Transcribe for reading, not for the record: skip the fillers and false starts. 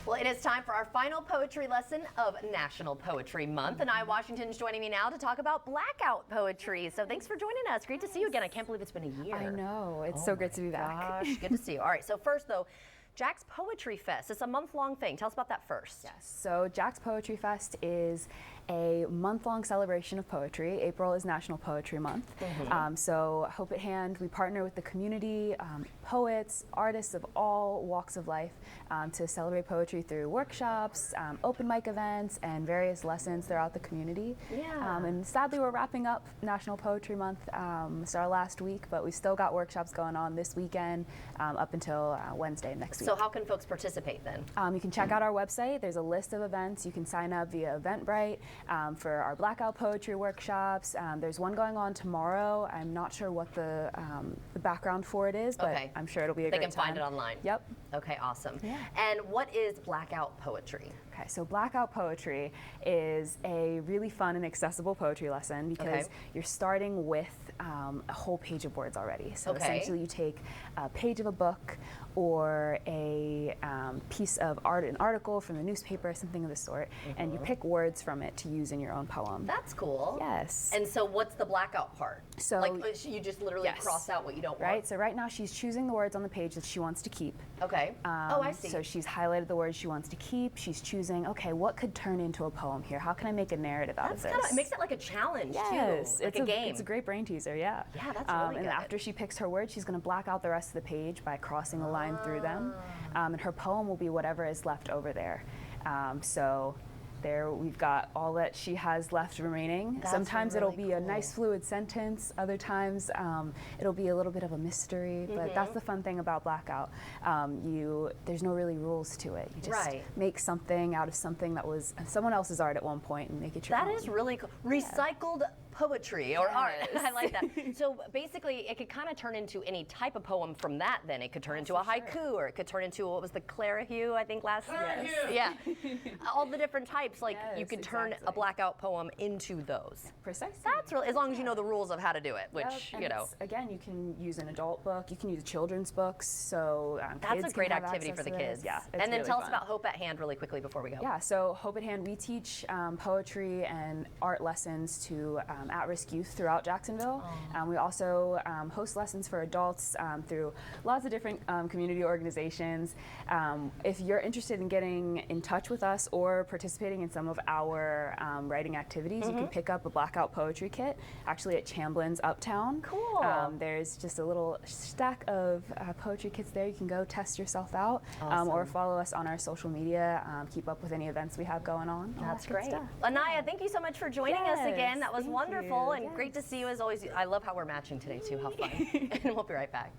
Well, it is time for our final poetry lesson of National Poetry Month, and I, Washington, is joining me now to talk about blackout poetry. So thanks for joining us. Great to see you again. I can't believe it's been a year. I know. It's so great to be back. Gosh, good to see you. All right, so first though, Jack's Poetry Fest. It's a month-long thing. Tell us about that first. Yes. So Jack's Poetry Fest is a month-long celebration of poetry. April is National Poetry Month. So Hope at Hand, we partner with the community, poets, artists of all walks of life to celebrate poetry through workshops, open mic events, and various lessons throughout the community. Yeah. And sadly, we're wrapping up National Poetry Month. It's our last week, but we still got workshops going on this weekend up until Wednesday next week. So how can folks participate then? You can check out our website. There's a list of events. You can sign up via Eventbrite for our blackout poetry workshops. There's one going on tomorrow. I'm not sure what the background for it is, but Okay. I'm sure it'll be a They great can time. find it online. Yep. Okay, awesome. Yeah. And what is blackout poetry? Okay, so blackout poetry is a really fun and accessible poetry lesson because Okay. you're starting with a whole page of words already. So Okay. essentially you take a page of a book or a piece of art, an article from the newspaper, something of the sort, and you pick words from it to use in your own poem. That's cool. Yes. And so what's the blackout part? So- like you just literally Yes. cross out what you don't Right, want? so right now she's choosing the words on the page that she wants to keep. Okay. Oh, I see. So she's highlighted the words she wants to keep. She's choosing, okay, what could turn into a poem here? How can I make a narrative out That's of kind this? of, it makes it like a challenge Yes, too, like it's a game. It's a great brain teaser, yeah. Yeah, that's really And good. after she picks her words, she's going to black out the rest of the page by crossing a line through them. And her poem will be whatever is left over there. So there we've got all that she has left remaining. That's Sometimes it'll really be a cool. nice fluid sentence. Other times it'll be a little bit of a mystery. But that's the fun thing about blackout. There's no really rules to it. You just Right. make something out of something that was someone else's art at one point and make it your That own. is really cool. Recycled poetry or art. Yes. I like that. So basically, it could kind of turn into any type of poem from that. Then it could turn into a haiku, or it could turn into what was the Clara Hugh, I think last. Yeah, all the different types. Like you Yes, could turn a exactly. blackout poem into those. Precisely. That's really, as long as you know the rules of how to do it, which Yep, and you know. it's- again, you can use an adult book, you can use children's books, so That's kids a can great have activity for access the to this. kids. Yeah, it's and then really tell us fun. about Hope at Hand really quickly before we go. Yeah, so Hope at Hand, we teach poetry and art lessons to at-risk youth throughout Jacksonville. We also host lessons for adults through lots of different community organizations. If you're interested in getting in touch with us or participating in some of our writing activities, you can pick up a blackout poetry kit, actually at Chamblin's Uptown. Cool. There's just a little stack of poetry kits there. You can go test yourself out or Awesome. follow us on our social media, keep up with any events we have going on. all That's that good great. stuff. Anaya, thank you so much for joining us Yes, again. That was thank wonderful you. and great to see you as always. I love how we're matching today too. How fun. And we'll be right back.